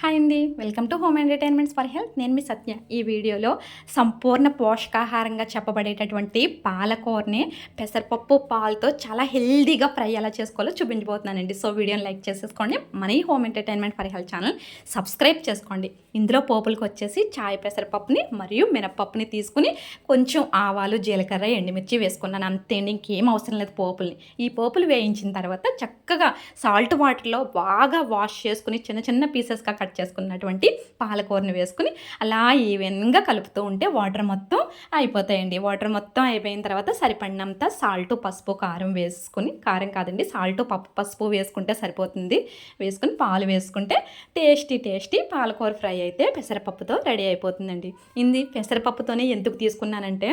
Hi అండి, welcome to home entertainments for health. నేను మీ సత్య. ఈ వీడియోలో సంపూర్ణ పోషకాహారంగా చెప్పబడేటటువంటి పాలకూరని పెసరపప్పు పాలతో చాలా హెల్దీగా ఫ్రై ఎలా చేసుకోవాలో చూపించబోతున్నానండి. సో వీడియోని లైక్ చేసేసుకోండి. మన ఈ home entertainment for health channel subscribe చేసుకోండి. ఇందులో పోపులకు వచ్చేసి చాయ్ పెసరపప్పుని మరియు మినపప్పుని తీసుకుని కొంచెం ఆవాలు, జీలకర్ర, ఎండుమిర్చి వేసుకున్నాను. అంతేండి, ఇంకేం అవసరం లేదు పోపుల్ని. ఈ పోపులు వేయించిన తర్వాత చక్కగా సాల్ట్ వాటర్లో బాగా వాష్ చేసుకుని చిన్న చిన్న పీసెస్గా కట్ చేసుకున్నటువంటి పాలకూరని వేసుకుని అలా ఈవెన్గా కలుపుతూ ఉంటే వాటర్ మొత్తం అయిపోతాయండి. వాటర్ మొత్తం అయిపోయిన తర్వాత సరిపడినంత సాల్ట్, పసుపు, కారం వేసుకుని, కారం కాదండి సాల్ట్, పసుపు వేసుకుంటే సరిపోతుంది. వేసుకుని పాలు వేసుకుంటే టేస్టీ పాలకూర ఫ్రై అయితే పెసరపప్పుతో రెడీ అయిపోతుందండి. ఇది పెసరపప్పుతోనే ఎందుకు తీసుకున్నానంటే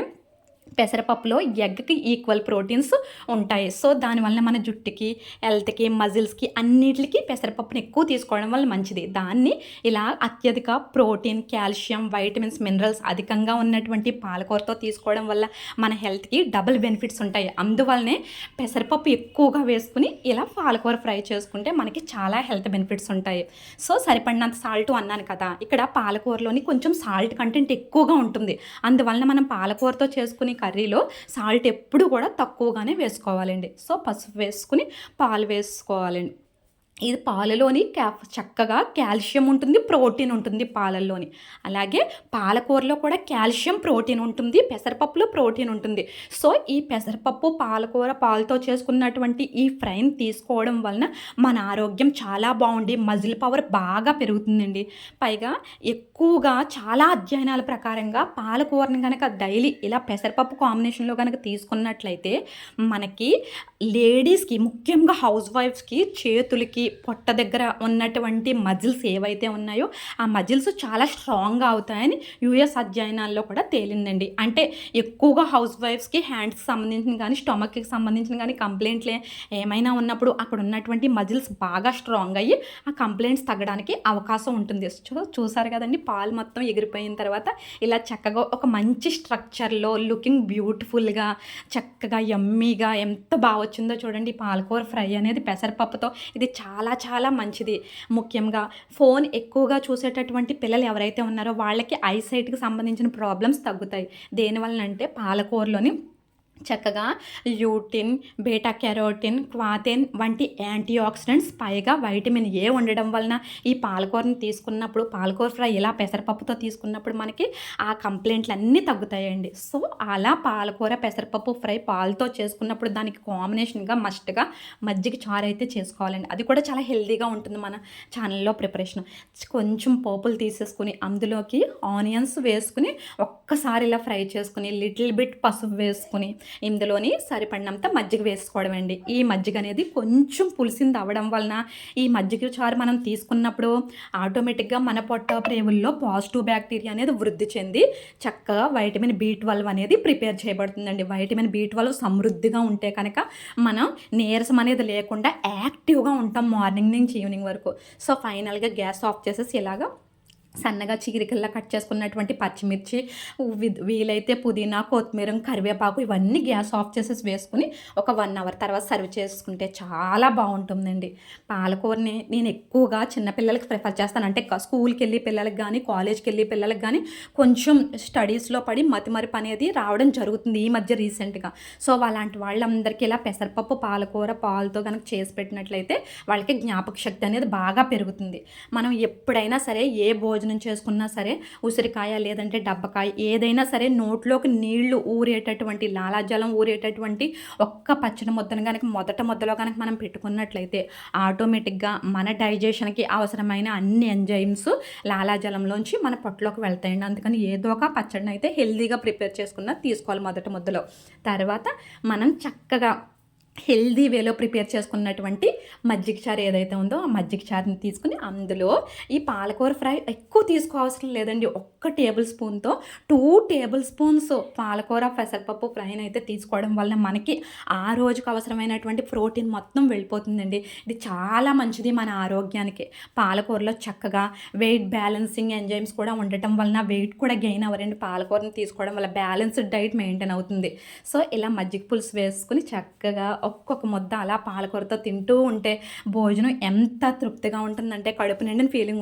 పెసరపప్పులో ఎగ్కి ఈక్వల్ ప్రోటీన్స్ ఉంటాయి. సో దానివల్ల మన జుట్టుకి, హెల్త్కి, మజిల్స్కి అన్నిటికి పెసరపప్పుని ఎక్కువ తీసుకోవడం వల్ల మంచిది. దాన్ని ఇలా అత్యధిక ప్రోటీన్, కాల్షియం, వైటమిన్స్, మినరల్స్ అధికంగా ఉన్నటువంటి పాలకూరతో తీసుకోవడం వల్ల మన హెల్త్కి డబుల్ బెనిఫిట్స్ ఉంటాయి. అందువల్లనే పెసరపప్పు ఎక్కువగా వేసుకుని ఇలా పాలకూర ఫ్రై చేసుకుంటే మనకి చాలా హెల్త్ బెనిఫిట్స్ ఉంటాయి. సో సరిపడినంత సాల్ట్ అన్నాను కదా, ఇక్కడ పాలకూరలోని కొంచెం సాల్ట్ కంటెంట్ ఎక్కువగా ఉంటుంది. అందువలన మనం పాలకూరతో చేసుకుని కర్రీలో సాల్ట్ ఎప్పుడు కూడా తక్కువగానే వేసుకోవాలండి. సో పసుపు వేసుకుని పాలు వేసుకోవాలండి. ఇది పాలలోని చక్కగా కాల్షియం ఉంటుంది, ప్రోటీన్ ఉంటుంది పాలల్లోని. అలాగే పాలకూరలో కూడా కాల్షియం, ప్రోటీన్ ఉంటుంది, పెసరపప్పులో ప్రోటీన్ ఉంటుంది. సో ఈ పెసరపప్పు, పాలకూర, పాలతో చేసుకున్నటువంటి ఈ ఫ్రైని తీసుకోవడం వలన మన ఆరోగ్యం చాలా బాగుండి మజిల్ పవర్ బాగా పెరుగుతుందండి. పైగా ఎక్కువగా చాలా అధ్యయనాల ప్రకారంగా పాలకూరని కనుక డైలీ ఇలా పెసరపప్పు కాంబినేషన్లో కనుక తీసుకున్నట్లయితే మనకి లేడీస్కి, ముఖ్యంగా హౌస్ వైఫ్స్కి చేతులకి, పొట్ట దగ్గర ఉన్నటువంటి మజిల్స్ ఏవైతే ఉన్నాయో ఆ మజిల్స్ చాలా స్ట్రాంగ్గా అవుతాయని యూఎస్ అధ్యయనాల్లో కూడా తేలిందండి. అంటే ఎక్కువగా హౌస్ వైఫ్స్కి హ్యాండ్స్కి సంబంధించిన కానీ, స్టమక్కి సంబంధించిన కానీ కంప్లైంట్లు ఏమైనా ఉన్నప్పుడు అక్కడ ఉన్నటువంటి మజిల్స్ బాగా స్ట్రాంగ్ అయ్యి ఆ కంప్లైంట్స్ తగ్గడానికి అవకాశం ఉంటుంది. చూసారు కదండి, పాలు మొత్తం ఎగిరిపోయిన తర్వాత ఇలా చక్కగా ఒక మంచి స్ట్రక్చర్లో లుకింగ్ బ్యూటిఫుల్గా, చక్కగా యమ్మీగా ఎంత బాగా వచ్చిందో చూడండి. పాలకూర ఫ్రై అనేది పెసరపప్పుతో ఇది చాలా చాలా మంచిది. ముఖ్యంగా ఫోన్ ఎక్కువగా చూసేటటువంటి పిల్లలు ఎవరైతే ఉన్నారో వాళ్ళకి ఐసైట్కి సంబంధించిన ప్రాబ్లమ్స్ తగ్గుతాయి. దేనివల్ల అంటే పాలకూరలోని చక్కగా ల్యూటిన్, బీటా కెరోటిన్, క్వాథెన్ వంటి యాంటీ ఆక్సిడెంట్స్, పైగా వైటమిన్ ఏ ఉండడం వలన ఈ పాలకూరని తీసుకున్నప్పుడు, పాలకూర ఫ్రై ఇలా పెసరపప్పుతో తీసుకున్నప్పుడు మనకి ఆ కంప్లైంట్లు అన్నీ తగ్గుతాయండి. సో అలా పాలకూర పెసరపప్పు ఫ్రై పాలతో చేసుకున్నప్పుడు దానికి కాంబినేషన్గా మస్ట్గా మజ్జిగ చారు అయితే చేసుకోవాలండి. అది కూడా చాలా హెల్తీగా ఉంటుంది. మన ఛానల్లో ప్రిపరేషన్ కొంచెం పోపులు తీసేసుకుని అందులోకి ఆనియన్స్ వేసుకుని ఒక్కసారి ఇలా ఫ్రై చేసుకుని లిటిల్ బిట్ పసుపు వేసుకుని ఇందులోని సరిపడినంత మజ్జిగ వేసుకోవడం అండి. ఈ మజ్జిగ అనేది కొంచెం పులిసింది అవ్వడం వలన ఈ మజ్జిగ చారు మనం తీసుకున్నప్పుడు ఆటోమేటిక్గా మన పొట్ట ప్రేవుల్లో పాజిటివ్ బ్యాక్టీరియా అనేది వృద్ధి చెంది చక్కగా వైటమిన్ B12 అనేది ప్రిపేర్ చేయబడుతుందండి. వైటమిన్ B12 సమృద్ధిగా ఉంటే కనుక మనం నీరసం అనేది లేకుండా యాక్టివ్గా ఉంటాం మార్నింగ్ నుంచి ఈవినింగ్ వరకు. సో ఫైనల్గా గ్యాస్ ఆఫ్ చేసేసి ఇలాగా సన్నగా చీరికల్లా కట్ చేసుకున్నటువంటి పచ్చిమిర్చి, వీలైతే పుదీనా, కొత్తిమీర, కరివేపాకు ఇవన్నీ గ్యాస్ ఆఫ్ చేసేసి వేసుకుని ఒక 1 అవర్ తర్వాత సర్వ్ చేసుకుంటే చాలా బాగుంటుందండి. పాలకూరని నేను ఎక్కువగా చిన్నపిల్లలకి ప్రిఫర్ చేస్తాను. అంటే స్కూల్కి వెళ్ళి పిల్లలకి కానీ, కాలేజ్కి వెళ్ళి పిల్లలకి కానీ కొంచెం స్టడీస్లో పడి మతిమరుపు అనేది రావడం జరుగుతుంది ఈ మధ్య రీసెంట్గా. సో అలాంటి వాళ్ళందరికీ ఇలా పెసరపప్పు, పాలకూర, పాలతో కనుక చేసి పెట్టినట్లయితే వాళ్ళకి జ్ఞాపక శక్తి అనేది బాగా పెరుగుతుంది. మనం ఎప్పుడైనా సరే ఏ భోజనం చేసుకున్నా సరే ఉసిరికాయ లేదంటే డబ్బకాయ ఏదైనా సరే నోట్లోకి నీళ్లు ఊరేటటువంటి, లాలాజలం ఊరేటటువంటి ఒక్క పచ్చడి ముద్దను కనుక మొదట ముద్దలో కనుక మనం పెట్టుకున్నట్లయితే ఆటోమేటిక్గా మన డైజెషన్కి అవసరమైన అన్ని ఎంజైమ్స్ లాలాజలంలోంచి మన పొట్టలోకి వెళ్తాయండి. అందుకని ఏదో ఒక పచ్చడిని అయితే హెల్తీగా ప్రిపేర్ చేసుకున్న తీసుకోవాలి మొదట ముద్దలో. తర్వాత మనం చక్కగా హెల్దీ వేలో ప్రిపేర్ చేసుకున్నటువంటి మజ్జిగ చారు ఏదైతే ఉందో ఆ మజ్జిగ చారుని తీసుకుని అందులో ఈ పాలకూర ఫ్రై ఎక్కువ తీసుకోవాల్సిన లేదండి. 1 టేబుల్ స్పూన్తో 2 టేబుల్ స్పూన్స్ పాలకూర పెసరపప్పు ఫ్రైని అయితే తీసుకోవడం వల్ల మనకి ఆ రోజుకు అవసరమైనటువంటి ప్రోటీన్ మొత్తం వెళ్ళిపోతుందండి. ఇది చాలా మంచిది మన ఆరోగ్యానికి. పాలకూరలో చక్కగా వెయిట్ బ్యాలెన్సింగ్ ఎంజైమ్స్ కూడా ఉండటం వలన వెయిట్ కూడా గెయిన్ అవ్వరండి. పాలకూరని తీసుకోవడం వల్ల బ్యాలెన్స్డ్ డైట్ మెయింటైన్ అవుతుంది. సో ఇలా మజ్జిగ పులుసు వేసుకుని చక్కగా ఒక్కొక్క ముద్ద అలా పాలకూరతో తింటూ ఉంటే భోజనం ఎంత తృప్తిగా ఉంటుందంటే కడుపు నిండిన ఫీలింగ్